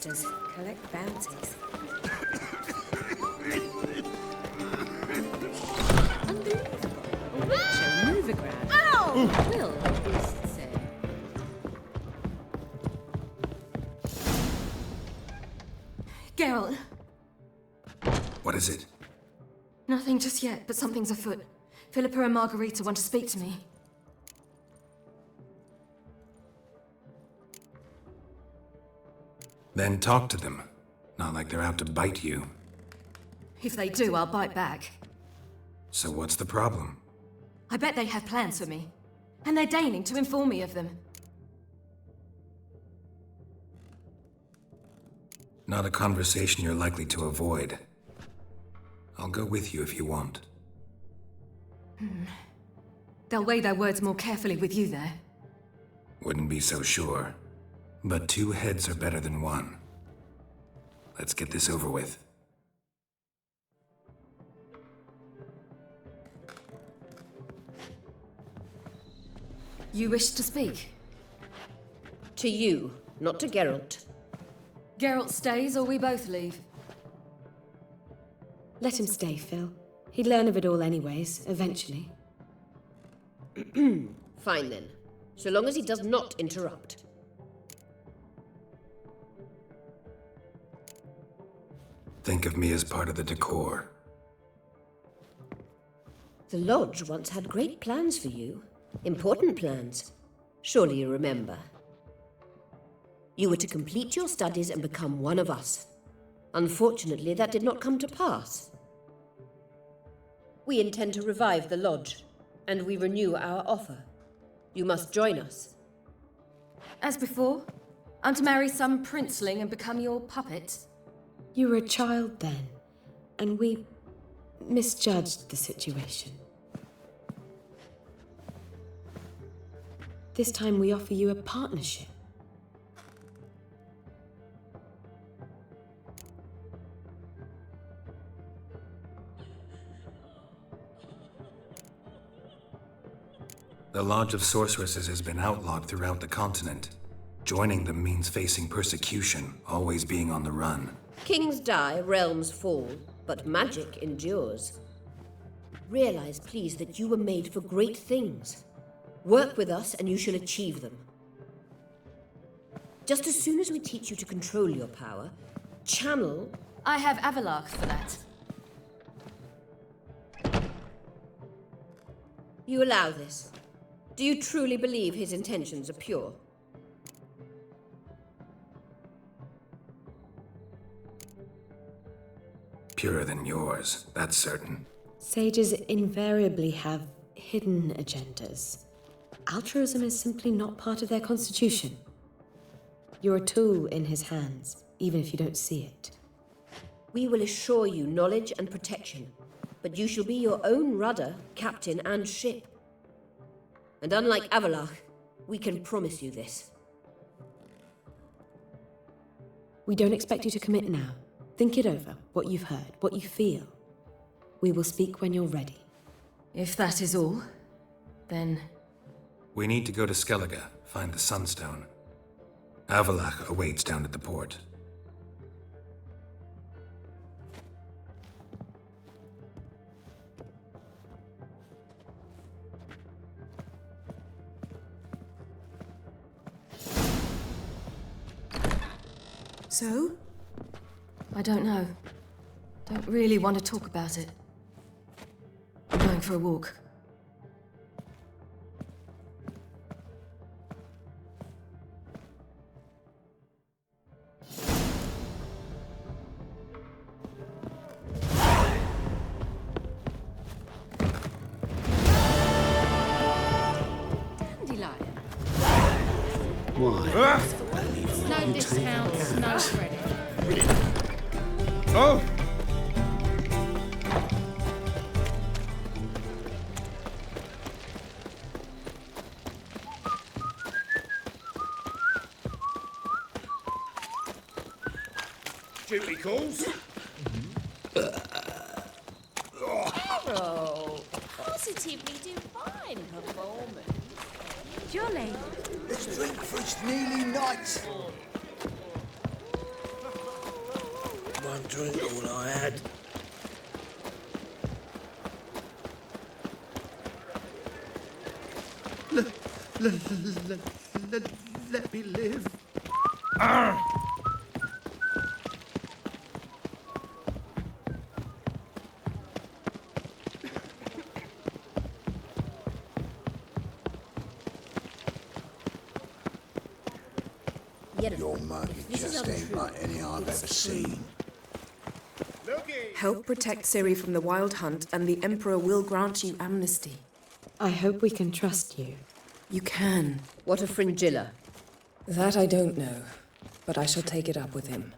Just collect bounties. Unbelievable. A witcher mover-grab. Ow! Will, at least say. Geralt. What is it? Nothing just yet, but something's afoot. Philippa and Margarita want to speak to me. Then talk to them. Not like they're out to bite you. If they do, I'll bite back. So what's the problem? I bet they have plans for me. And they're deigning to inform me of them. Not a conversation you're likely to avoid. I'll go with you if you want. They'll weigh their words more carefully with you there. Wouldn't be so sure. But 2 heads are better than 1. Let's get this over with. You wish to speak? To you, not to Geralt. Geralt stays or we both leave? Let him stay, Phil. He'd learn of it all anyways, eventually. Fine then. So long as he does not interrupt. Think of me as part of the decor. The Lodge once had great plans for you. Important plans. Surely you remember. You were to complete your studies and become one of us. Unfortunately, that did not come to pass. We intend to revive the Lodge, and we renew our offer. You must join us. As before? I'm to marry some princeling and become your puppet? You were a child then, and we misjudged the situation. This time we offer you a partnership. The Lodge of Sorceresses has been outlawed throughout the continent. Joining them means facing persecution, always being on the run. Kings die, realms fall, but magic endures. Realize, please, that you were made for great things. Work with us and you shall achieve them. Just as soon as we teach you to control your power, channel... I have Avalark for that. You allow this. Do you truly believe his intentions are pure? Purer than yours, that's certain. Sages invariably have hidden agendas. Altruism is simply not part of their constitution. You're a tool in his hands, even if you don't see it. We will assure you knowledge and protection, but you shall be your own rudder, captain, and ship. And unlike Avalark, we can promise you this. We don't expect you to commit now. Think it over, what you've heard, what you feel. We will speak when you're ready. If that is all, then... We need to go to Skellige, find the Sunstone. Avalach awaits down at the port. So? I don't know. Don't really want to talk about it. I'm going for a walk. Dandelion. Why? No discounts, no credit. Oh! Duty calls. Oh, positively divine performance. Jolly. Let's drink for it's nearly night. fine drink, all I had. Let me live. Your money just ain't like any I've ever seen. Help protect Ciri from the Wild Hunt, and the Emperor will grant you amnesty. I hope we can trust you. You can. What of Fringilla? That I don't know, but I shall take it up with him.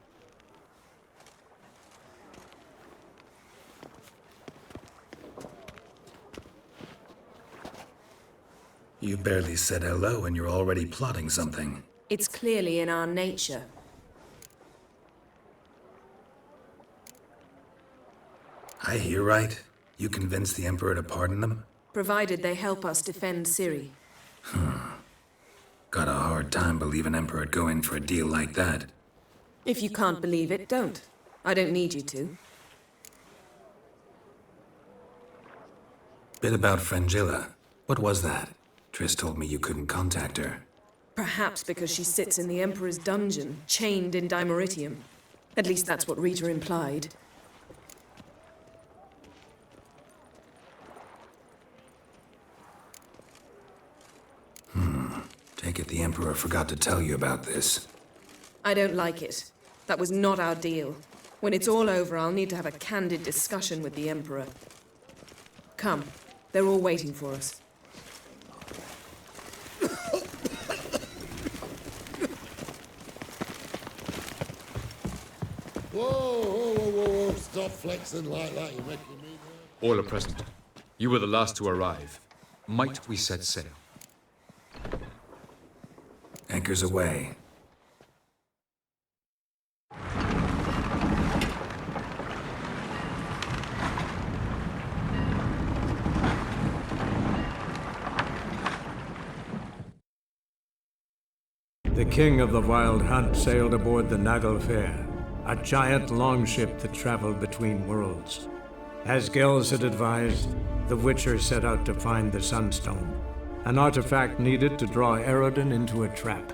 You barely said hello and you're already plotting something. It's clearly in our nature. I hear right. You convinced the Emperor to pardon them? Provided they help us defend Ciri. Got a hard time believing Emperor'd go in for a deal like that. If you can't believe it, don't. I don't need you to. Bit about Fringilla. What was that? Triss told me you couldn't contact her. Perhaps because she sits in the Emperor's dungeon, chained in Dimeritium. At least that's what Rita implied. Take it the Emperor forgot to tell you about this. I don't like it. That was not our deal. When it's all over, I'll need to have a candid discussion with the Emperor. Come, they're all waiting for us. Whoa. Stop flexing like that, you're making me nervous. All are present. You were the last to arrive. Might we set sail? Anchors away. The king of the Wild Hunt sailed aboard the Naglfare, a giant longship that traveled between worlds. As Gels had advised, the Witcher set out to find the Sunstone, an artifact needed to draw Eredin into a trap.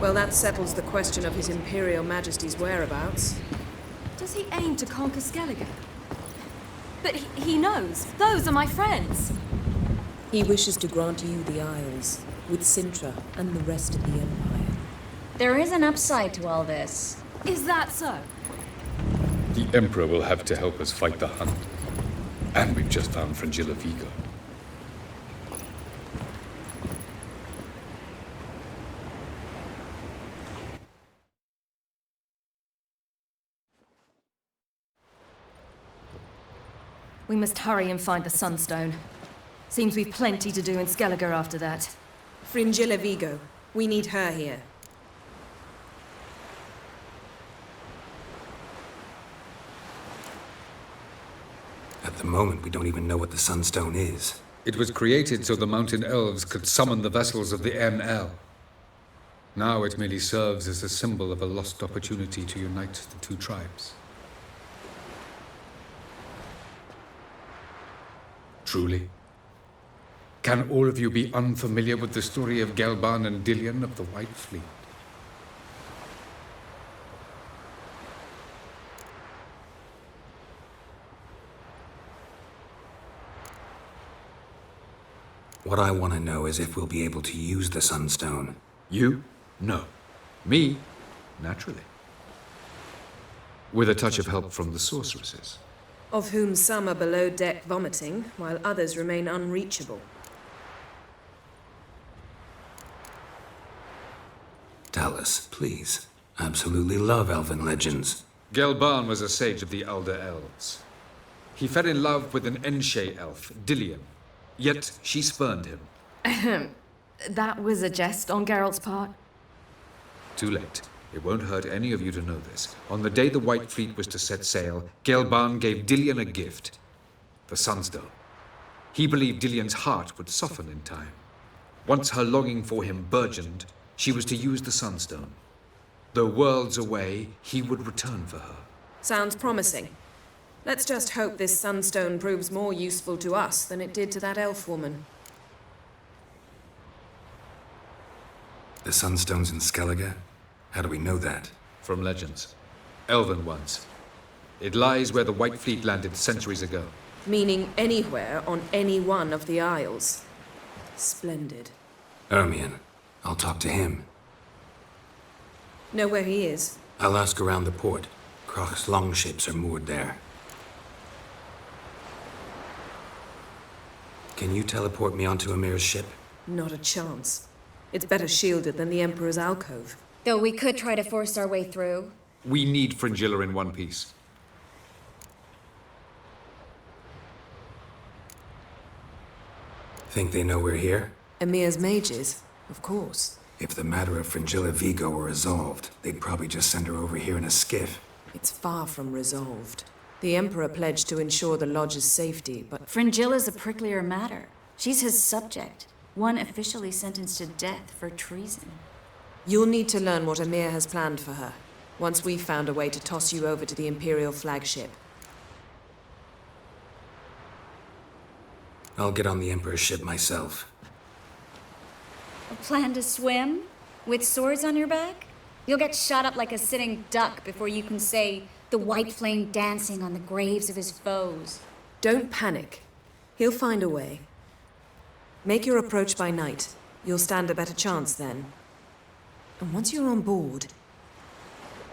Well, that settles the question of His Imperial Majesty's whereabouts. Does he aim to conquer Skellige? But he knows. Those are my friends. He wishes to grant you the Isles, with Sintra and the rest of the Empire. There is an upside to all this. Is that so? The Emperor will have to help us fight the Hunt. And we've just found Fringilla Vigo. We must hurry and find the Sunstone. Seems we've plenty to do in Skellige after that. Fringilla Vigo. We need her here. At the moment, we don't even know what the Sunstone is. It was created so the mountain elves could summon the vessels of the NL. Now it merely serves as a symbol of a lost opportunity to unite the two tribes. Truly? Can all of you be unfamiliar with the story of Gelban and Dillion of the White Fleet? What I want to know is if we'll be able to use the Sunstone. You? No. Me? Naturally. With a touch of help from the sorceresses. Of whom some are below deck vomiting, while others remain unreachable. Tell us, please. Absolutely love elven legends. Gelban was a sage of the Elder Elves. He fell in love with an Enshe elf, Dillion. Yet she spurned him. That was a jest on Geralt's part. Too late. It won't hurt any of you to know this. On the day the White Fleet was to set sail, Gelban gave Dillion a gift. The Sunstone. He believed Dillion's heart would soften in time. Once her longing for him burgeoned, she was to use the Sunstone. Though worlds away, he would return for her. Sounds promising. Let's just hope this Sunstone proves more useful to us than it did to that elf woman. The Sunstone's in Skellige? How do we know that? From legends. Elven ones. It lies where the White Fleet landed centuries ago. Meaning anywhere on any one of the Isles. Splendid. Ermion. I'll talk to him. Know where he is? I'll ask around the port. Croc's longships are moored there. Can you teleport me onto Amir's ship? Not a chance. It's better shielded than the Emperor's alcove. Though we could try to force our way through. We need Fringilla in one piece. Think they know we're here? Emir's mages, of course. If the matter of Fringilla Vigo were resolved, they'd probably just send her over here in a skiff. It's far from resolved. The Emperor pledged to ensure the Lodge's safety, but Fringilla's a pricklier matter. She's his subject, one officially sentenced to death for treason. you'll need to learn what Emir has planned for her, once we've found a way to toss you over to the Imperial flagship. I'll get on the Emperor's ship myself. A plan to swim? With swords on your back? You'll get shot up like a sitting duck before you can say the white flame dancing on the graves of his foes. Don't panic. He'll find a way. Make your approach by night. You'll stand a better chance then. And once you're on board,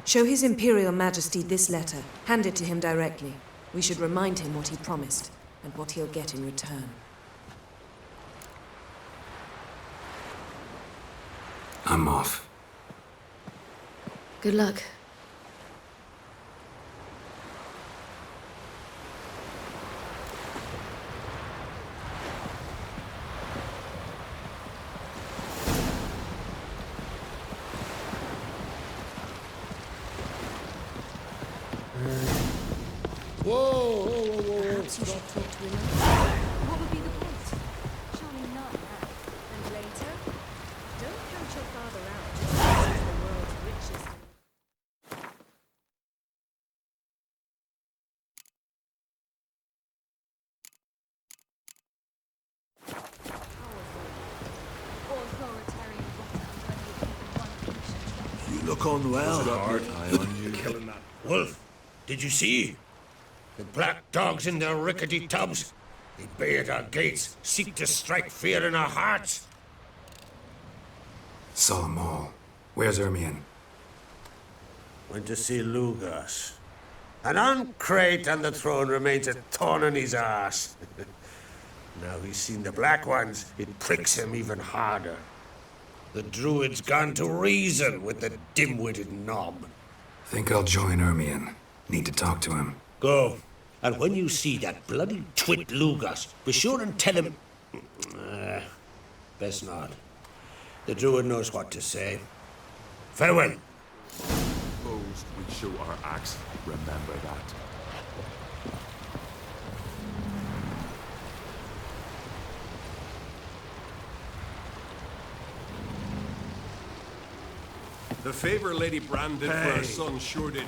show His Imperial Majesty this letter. Hand it to him directly. We should remind him what he promised, and what he'll get in return. I'm off. Good luck. Perhaps you should talk to him. What would be the point? Surely not now. And later? Don't count your father out just because he's the world's richest. You look unwell, Hart. Eye on you. Killing that wolf. Did you see? The black dogs in their rickety tubs. They bay at our gates, seek to strike fear in our hearts. Saw 'em all. Where's Ermion? Went to see Lugas. And on Crate and the throne remains a thorn in his ass. Now he's seen the black ones, it pricks him even harder. The druid's gone to reason with the dim-witted knob. Think I'll join Ermion. Need to talk to him. Go. And when you see that bloody twit Lugas, be sure and tell him... best not. The druid knows what to say. Farewell. Suppose we show our axe. Remember that. The favor Lady Bran did for her son sure did.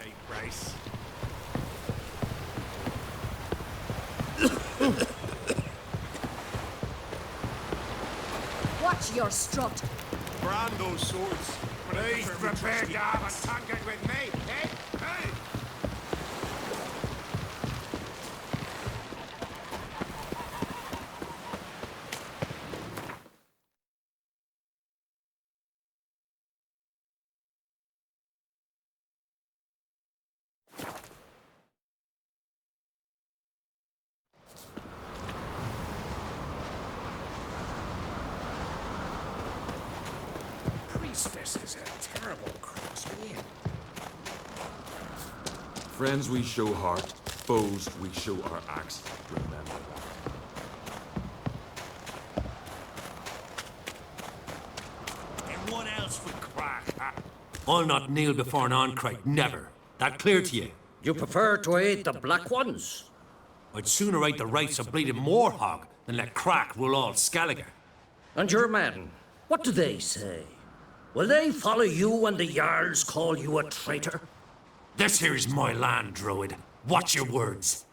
Hey, Bryce. Watch your strut. Brand those swords. Please prepare to have a tongue with me, eh? Hey! This is a terrible crossbeam. Friends, we show heart. Foes, we show our axe. Remember that. And what else would crack, huh? I'll not kneel before an Oncrite, never. That clear to you? You prefer to aid the Black Ones? I'd sooner aid the rights of bleeding Moorhog than let crack rule all Skellige. And your men, what do they say? Will they follow you when the Jarls call you a traitor? This here's my land, Druid. Watch your words.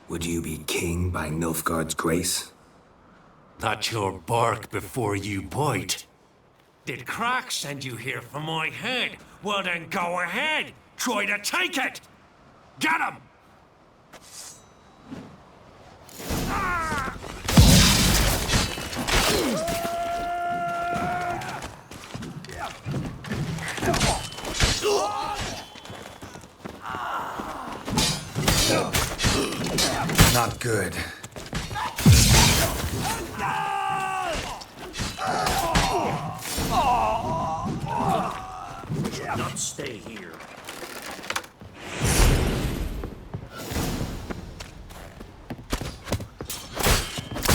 Would you be king by Nilfgaard's grace? That's your bark before you bite. Did Crack send you here for my head? Well then go ahead. Try to take it. Get him! Not good. We should not stay here.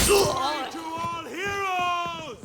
Glory to all heroes!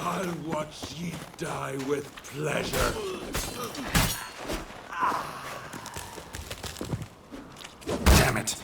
I'll watch ye die with pleasure. Damn it.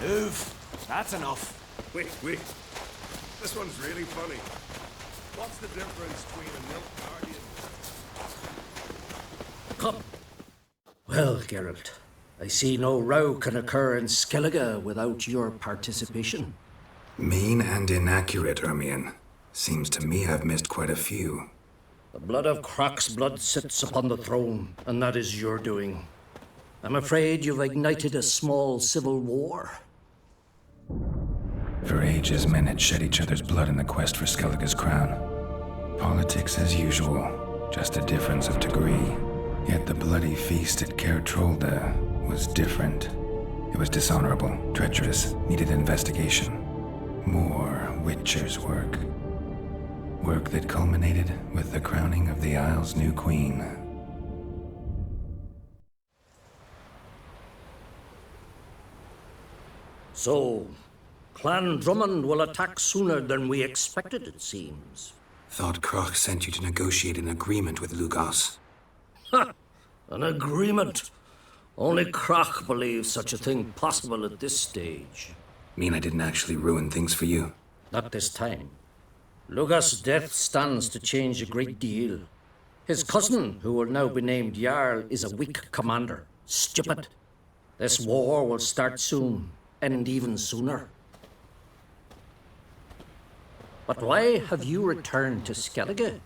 Move. That's enough. Wait. This one's really funny. What's the difference between a milk guardian? Come. Well, Geralt, I see no row can occur in Skellige without your participation. Mean and inaccurate, Ermion. Seems to me I've missed quite a few. The blood of Croc's blood sits upon the throne, and that is your doing. I'm afraid you've ignited a small civil war. For ages, men had shed each other's blood in the quest for Skellige's crown. Politics as usual, just a difference of degree. Yet the bloody feast at Caer Trolda was different. It was dishonorable, treacherous, needed investigation. More Witcher's work. Work that culminated with the crowning of the Isle's new queen. So, Clan Drummond will attack sooner than we expected, it seems. Thought Kroch sent you to negotiate an agreement with Lugos. Ha! An agreement? Only Kroch believes such a thing possible at this stage. Mean I didn't actually ruin things for you? Not this time. Lugos' death stands to change a great deal. His cousin, who will now be named Jarl, is a weak commander. Stupid. This war will start soon, end even sooner. But why have you returned to Skellige?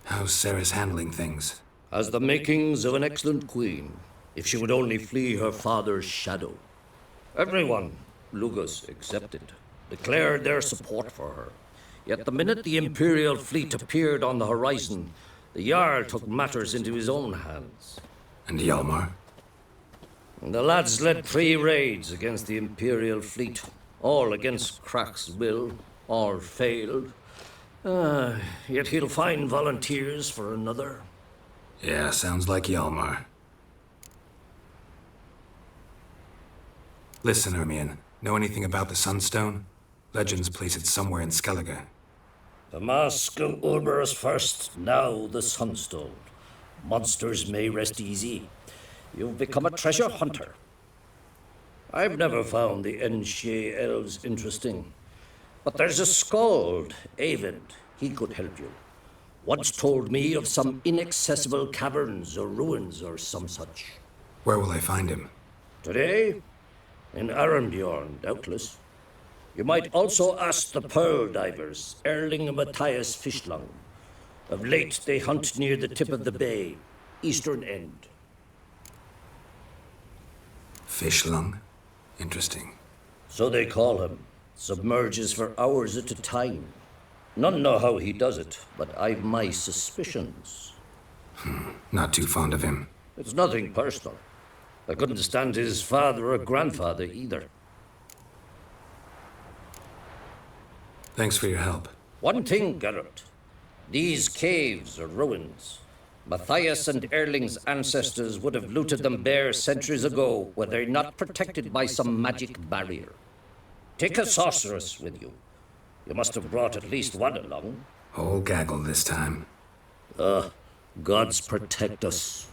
How's Sarah's handling things? Has the makings of an excellent queen, if she would only flee her father's shadow. Everyone, Lugos excepted, declared their support for her. Yet the minute the Imperial fleet appeared on the horizon, the Jarl took matters into his own hands. And Hjalmar? The lads led 3 raids against the Imperial fleet, all against Kroch's will, all failed. Yet he'll find volunteers for another. Yeah, sounds like Hjalmar. Listen, Ermion, know anything about the Sunstone? Legends place it somewhere in Skellige. The mask of Ulber's first, now the Sunstone. Monsters may rest easy. You've become a treasure hunter. I've never found the Enshe elves interesting. But there's a skald, Eyvind. He could help you. Once told me of some inaccessible caverns or ruins or some such. Where will I find him? Today? In Arendbjorn, doubtless. You might also ask the pearl divers, Erling and Matthias Fischlang. Of late, they hunt near the tip of the bay, eastern end. Fischlang? Interesting. So they call him. Submerges for hours at a time. None know how he does it, but I've my suspicions. Not too fond of him. It's nothing personal. I couldn't stand his father or grandfather either. Thanks for your help. One thing, Geralt. These caves are ruins. Matthias and Erling's ancestors would have looted them bare centuries ago were they not protected by some magic barrier. Take a sorceress with you. You must have brought at least one along. Whole gaggle this time. Gods protect us.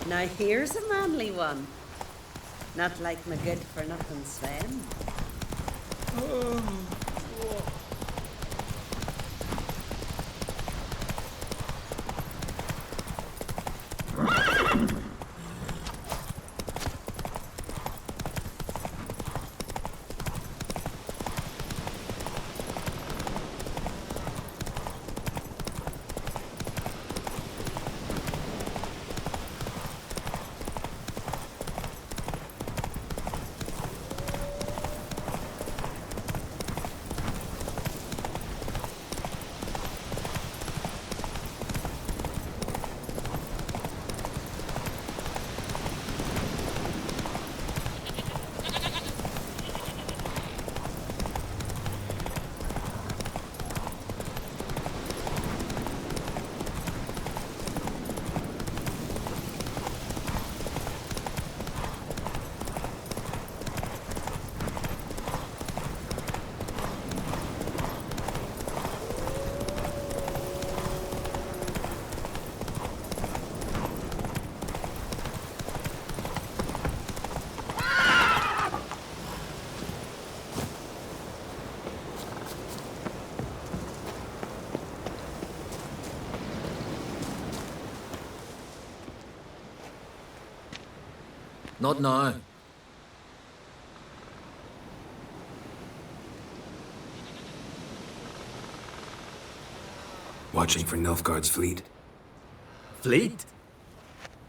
Now here's a manly one. Not like my good-for-nothing Sven. Not now. Watching for Nilfgaard's fleet? Fleet?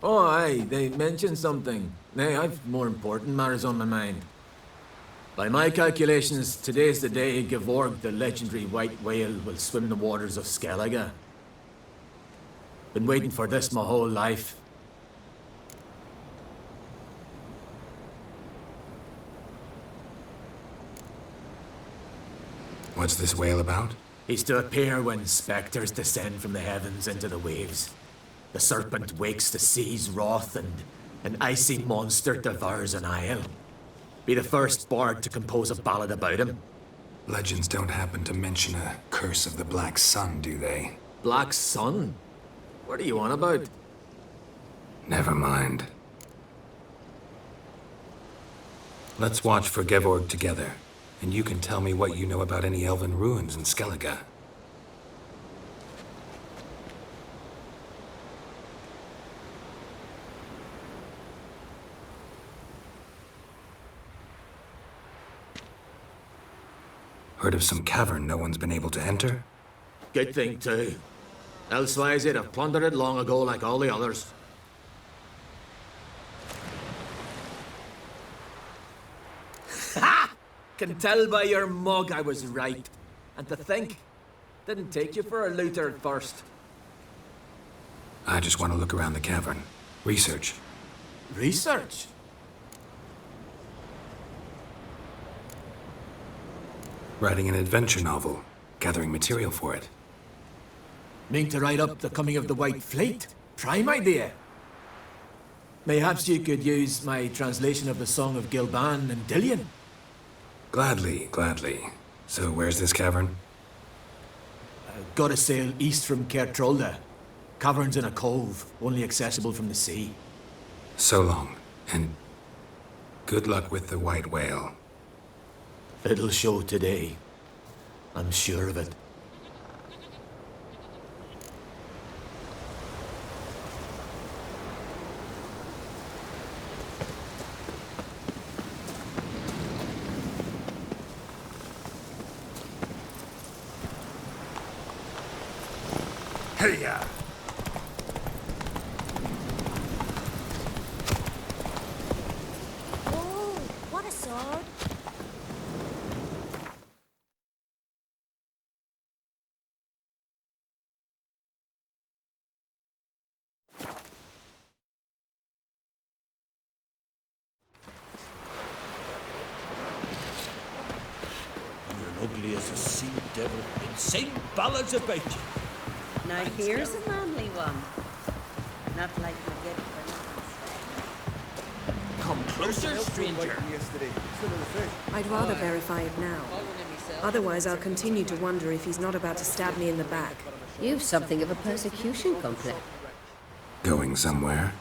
Oh, aye, they mentioned something. Nay, I've more important matters on my mind. By my calculations, today's the day Gevorg, the legendary white whale, will swim the waters of Skellige. Been waiting for this my whole life. What's this whale about? He's to appear when spectres descend from the heavens into the waves. The serpent wakes the sea's wrath, and an icy monster devours an isle. Be the first bard to compose a ballad about him. Legends don't happen to mention a curse of the Black Sun, do they? Black Sun? What are you on about? Never mind. Let's watch for Gevorg together, and you can tell me what you know about any elven ruins in Skellige. Heard of some cavern no one's been able to enter? Good thing, too. Elsewise, they'd have plundered it long ago like all the others. Ha! Can tell by your mug I was right. And to think, didn't take you for a looter at first. I just want to look around the cavern. Research. Research? Writing an adventure novel. Gathering material for it. Mean to write up the coming of the White Fleet? Prime idea. Mayhaps you could use my translation of the Song of Gilban and Dillion. Gladly, gladly. So where's this cavern? Gotta sail east from Kertrolda. Cavern's in a cove, only accessible from the sea. So long, and good luck with the white whale. It'll show today. I'm sure of it. Hey-ya! Oh, what a sword! You're ugly as a sea devil and sing ballads about you. Now here's a manly one. Not like my good for nothing. Come closer, stranger. I'd rather verify it now. Otherwise, I'll continue to wonder if he's not about to stab me in the back. You've something of a persecution complex. Going somewhere?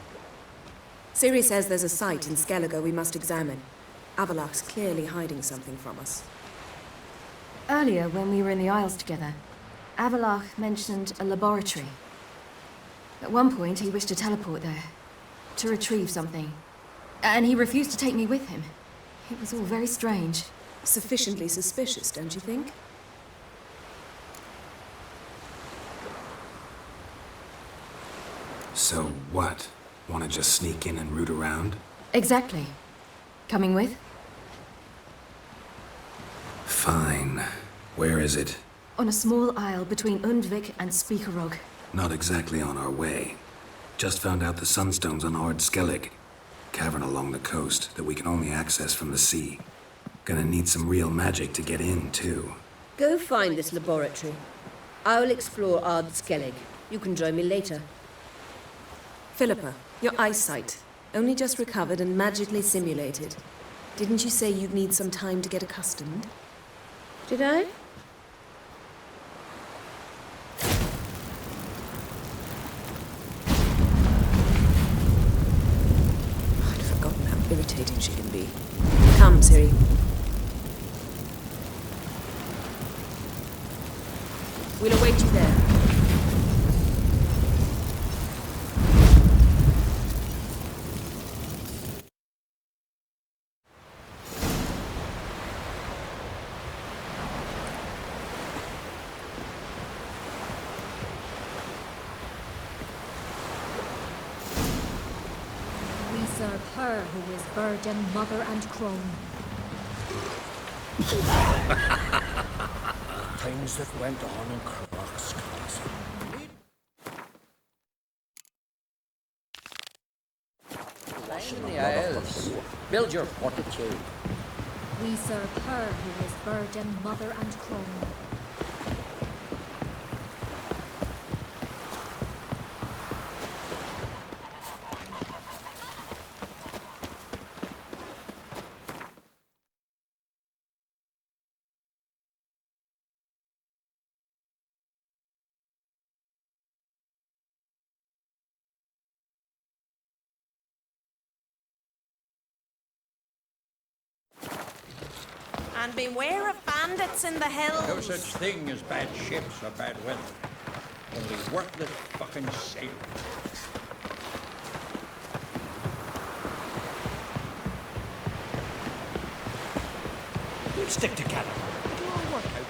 Ciri says there's a site in Skellige we must examine. Avalach's clearly hiding something from us. Earlier, when we were in the Isles together, Avalach mentioned a laboratory. At one point, he wished to teleport there, to retrieve something. And he refused to take me with him. It was all very strange. Sufficiently suspicious, don't you think? So what? Want to just sneak in and root around? Exactly. Coming with? Fine. Where is it? On a small isle between Undvik and Speakerog. Not exactly on our way. Just found out the sunstones on Ard Skellig. Cavern along the coast that we can only access from the sea. Gonna need some real magic to get in, too. Go find this laboratory. I'll explore Ard Skellig. You can join me later. Philippa, your eyesight. Only just recovered and magically simulated. Didn't you say you'd need some time to get accustomed? Did I? I'd forgotten how irritating she can be. Come, Ciri. We'll await you there. serve her who is virgin, mother, and crone. Things that went on in Croc's Castle. Washing the Isles. Build your fortitude. We serve her who is virgin, mother, and crone. And beware of bandits in the hills. No such thing as bad ships or bad weather. Only worthless fucking sailors. We'll stick together. It'll all work out.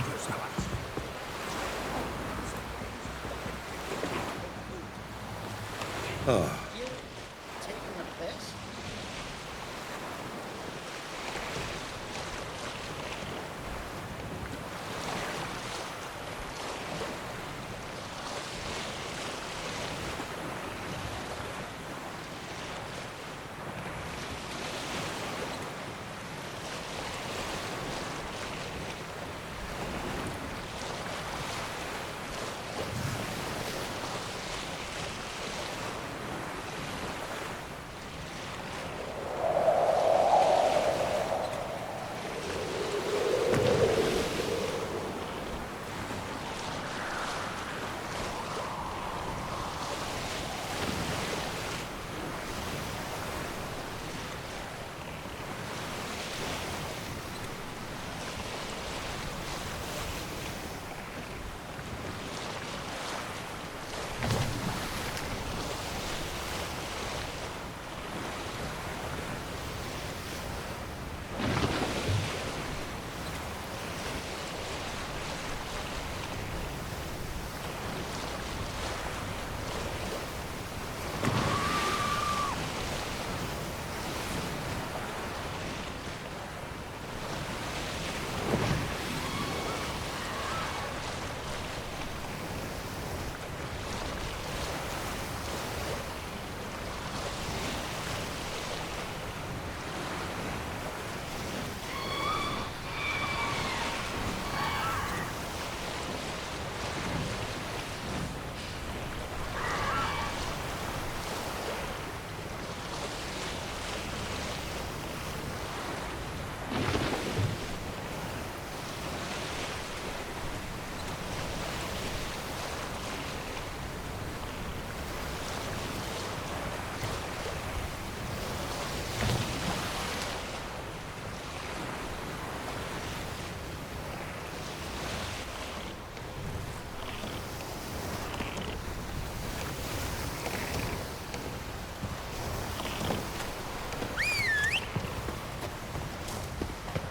Here's how Oh.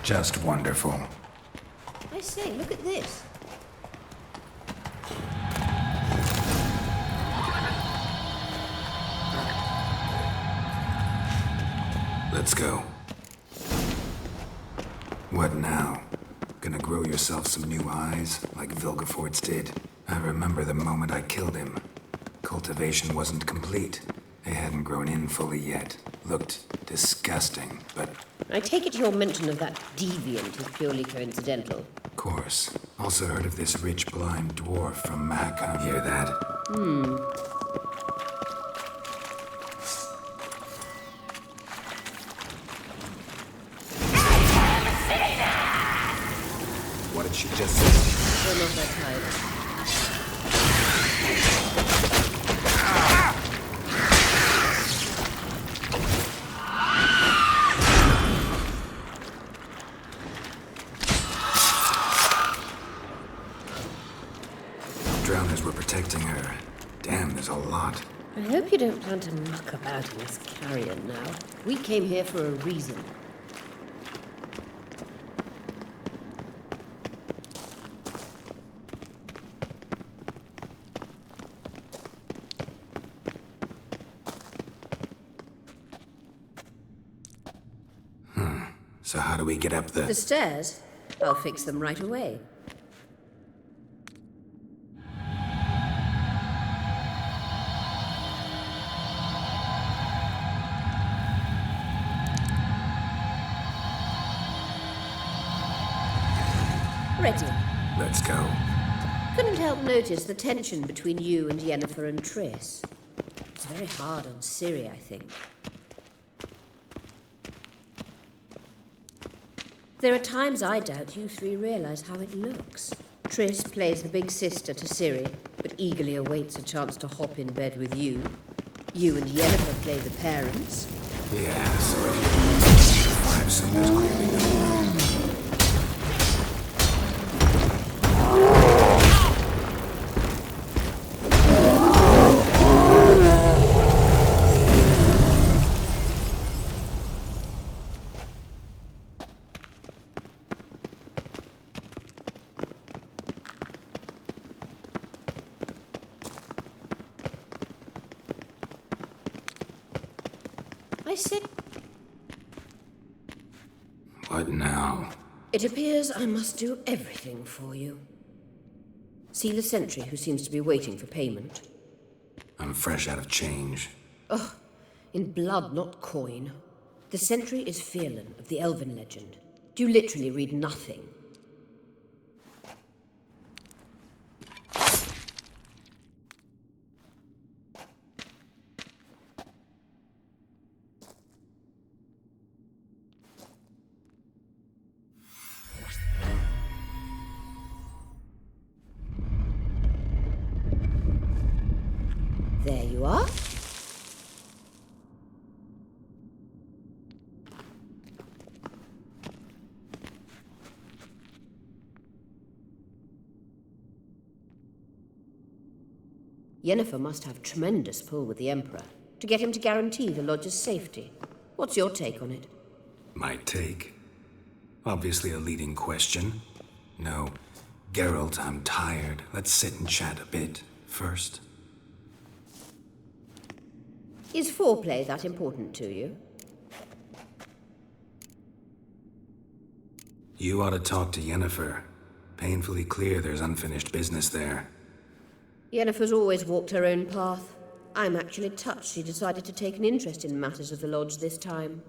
Just wonderful. I say, look at this. Let's go. What now? Gonna grow yourself some new eyes, like Vilgefortz did? I remember the moment I killed him. Cultivation wasn't complete. They hadn't grown in fully yet. Looked disgusting, but... I take it your mention of that deviant is purely coincidental. Of course. Also heard of this rich blind dwarf from Mac. Hear that? What did she just say? We're not that tired. Drowners were protecting her. Damn, there's a lot. I hope you don't plan to muck about in this carrion now. We came here for a reason. So how do we get up the... The stairs? I'll fix them right away. Ready. Let's go. Couldn't help notice the tension between you and Yennefer and Triss. It's very hard on Ciri, I think. There are times I doubt you three realize how it looks. Triss plays the big sister to Ciri, but eagerly awaits a chance to hop in bed with you. You and Yennefer play the parents. Yeah, so if 5 something's clearly going wrong. I said... What now? It appears I must do everything for you. See the sentry who seems to be waiting for payment. I'm fresh out of change. Oh, in blood, not coin. The sentry is Fearlan of the Elven legend. Do you literally read nothing? There you are. Yennefer must have tremendous pull with the Emperor to get him to guarantee the Lodge's safety. What's your take on it? My take? Obviously a leading question. No. Geralt, I'm tired. Let's sit and chat a bit first. Is foreplay that important to you? You ought to talk to Yennefer. Painfully clear there's unfinished business there. Yennefer's always walked her own path. I'm actually touched she decided to take an interest in matters of the Lodge this time.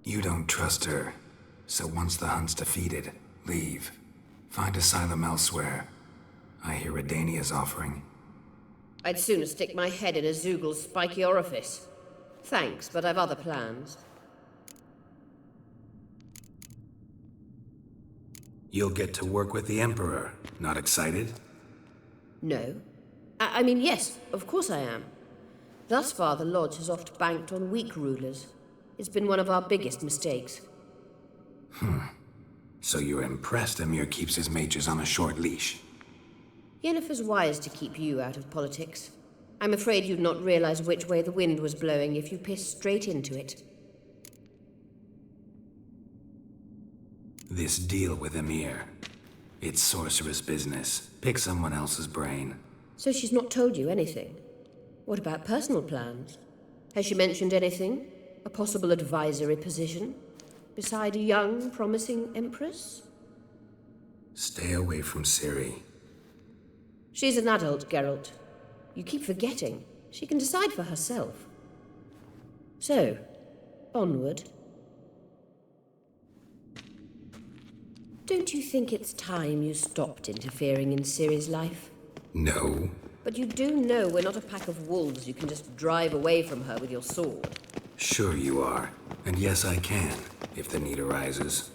You don't trust her. So once the hunt's defeated, leave. Find asylum elsewhere. I hear Redania's offering. I'd sooner stick my head in a Zoogl's spiky orifice. Thanks, but I've other plans. You'll get to work with the Emperor. Not excited? No. I mean, yes, of course I am. Thus far, the Lodge has oft banked on weak rulers. It's been one of our biggest mistakes. So you're impressed Emir keeps his mages on a short leash? Yennefer's wise to keep you out of politics. I'm afraid you'd not realize which way the wind was blowing if you pissed straight into it. This deal with Emir. It's sorceress business. Pick someone else's brain. So she's not told you anything? What about personal plans? Has she mentioned anything? A possible advisory position? Beside a young, promising empress? Stay away from Ciri. She's an adult, Geralt. You keep forgetting. She can decide for herself. So, onward. Don't you think it's time you stopped interfering in Ciri's life? No. But you do know we're not a pack of wolves you can just drive away from her with your sword. Sure you are. And yes, I can, if the need arises.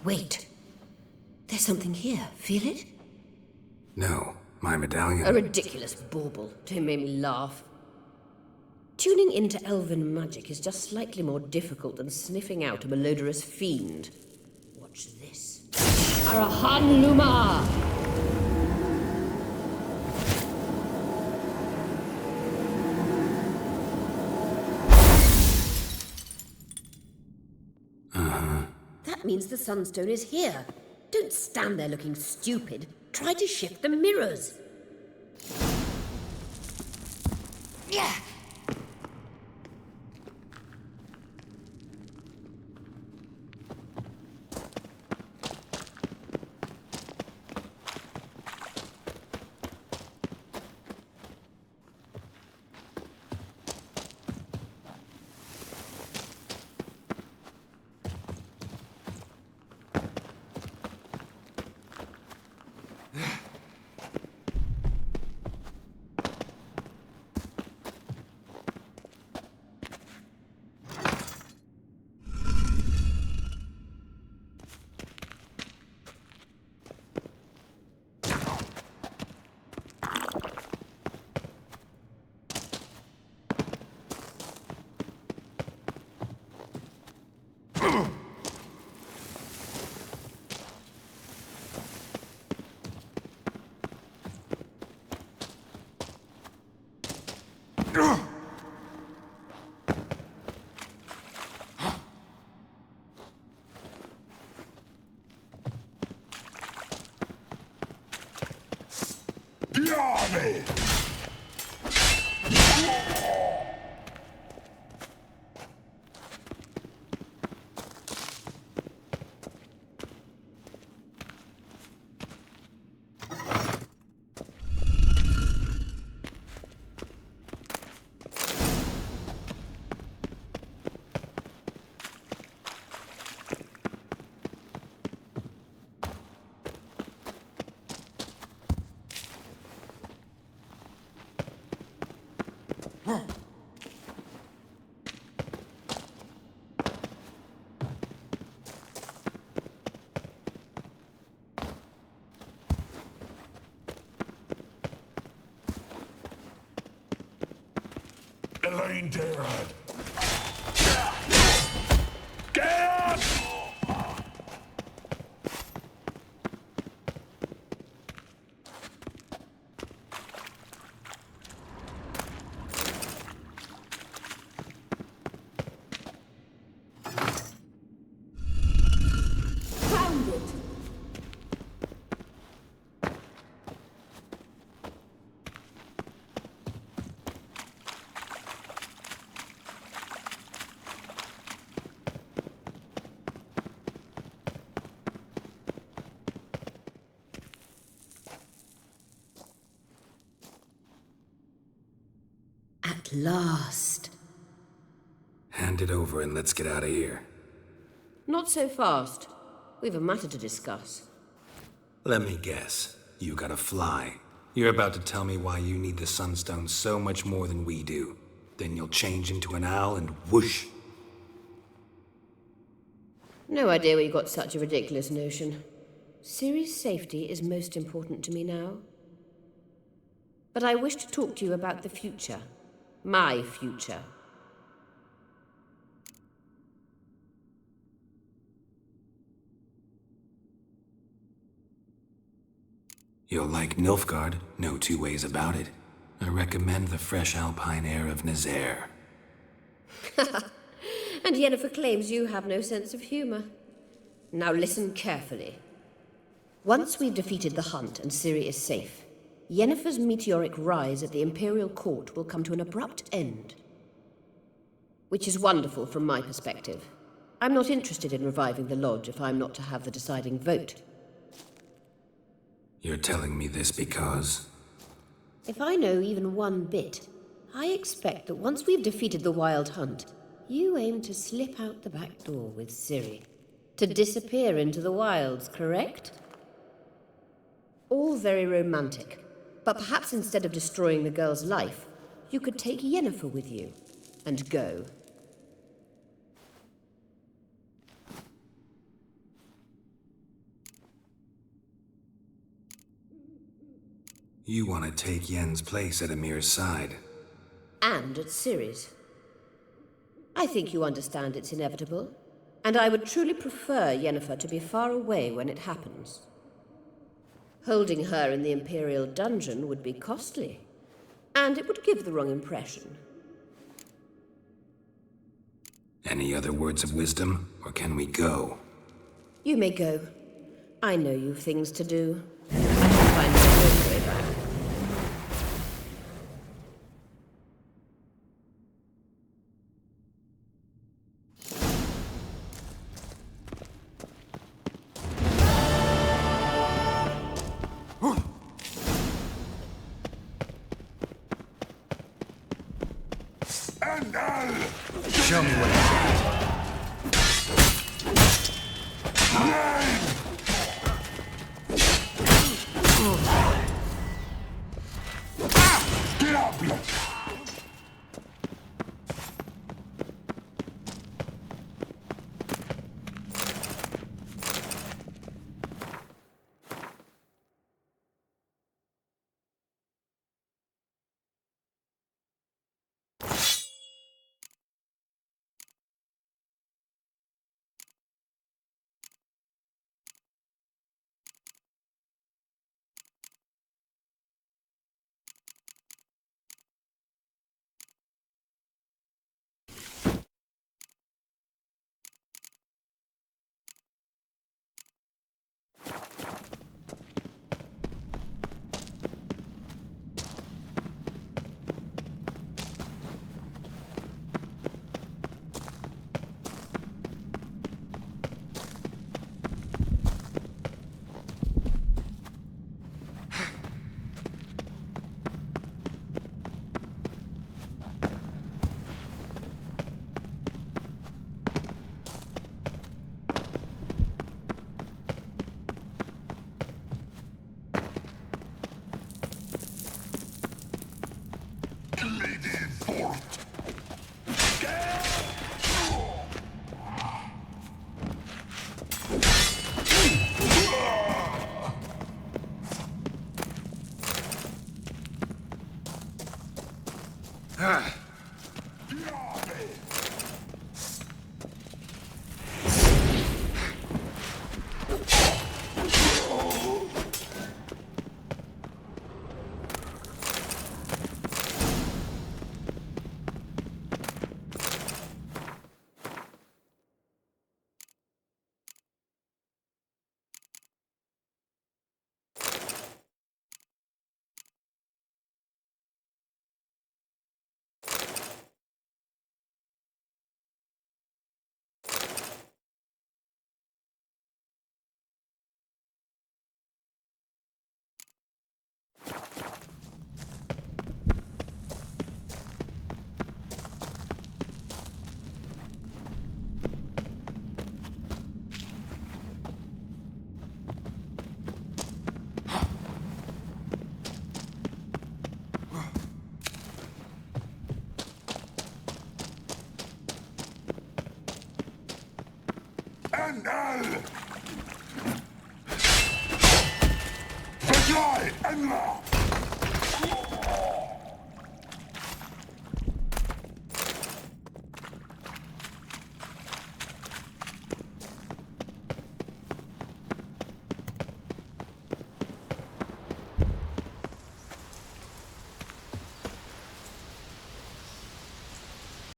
Wait. There's something here. Feel it? No, my medallion... A ridiculous bauble. Don't make me laugh. Tuning into elven magic is just slightly more difficult than sniffing out a malodorous fiend. Watch this. Arahan Luma! That means the Sunstone is here. Don't stand there looking stupid. Try to shift the mirrors. Yeah. Elaine Darad. Get! Found it. At last. Hand it over and let's get out of here. Not so fast. We've a matter to discuss. Let me guess. You gotta fly. You're about to tell me why you need the Sunstone so much more than we do. Then you'll change into an owl and whoosh. No idea where you got such a ridiculous notion. Ciri's safety is most important to me now. But I wish to talk to you about the future. My future. You'll like Nilfgaard, no two ways about it. I recommend the fresh alpine air of Nazaire. And Yennefer claims you have no sense of humor. Now listen carefully. Once we've defeated the hunt and Ciri is safe, Yennefer's meteoric rise at the Imperial Court will come to an abrupt end. Which is wonderful from my perspective. I'm not interested in reviving the Lodge if I'm not to have the deciding vote. You're telling me this because... If I know even one bit, I expect that once we've defeated the Wild Hunt, you aim to slip out the back door with Ciri. To disappear into the wilds, correct? All very romantic. But perhaps instead of destroying the girl's life, you could take Yennefer with you and go. You want to take Yen's place at Amir's side. And at Ciri's. I think you understand it's inevitable, and I would truly prefer Yennefer to be far away when it happens. Holding her in the Imperial dungeon would be costly, and it would give the wrong impression. Any other words of wisdom, or can we go? You may go. I know you've things to do. I can find my own way back. Get up, blood! Vergleich! Ender!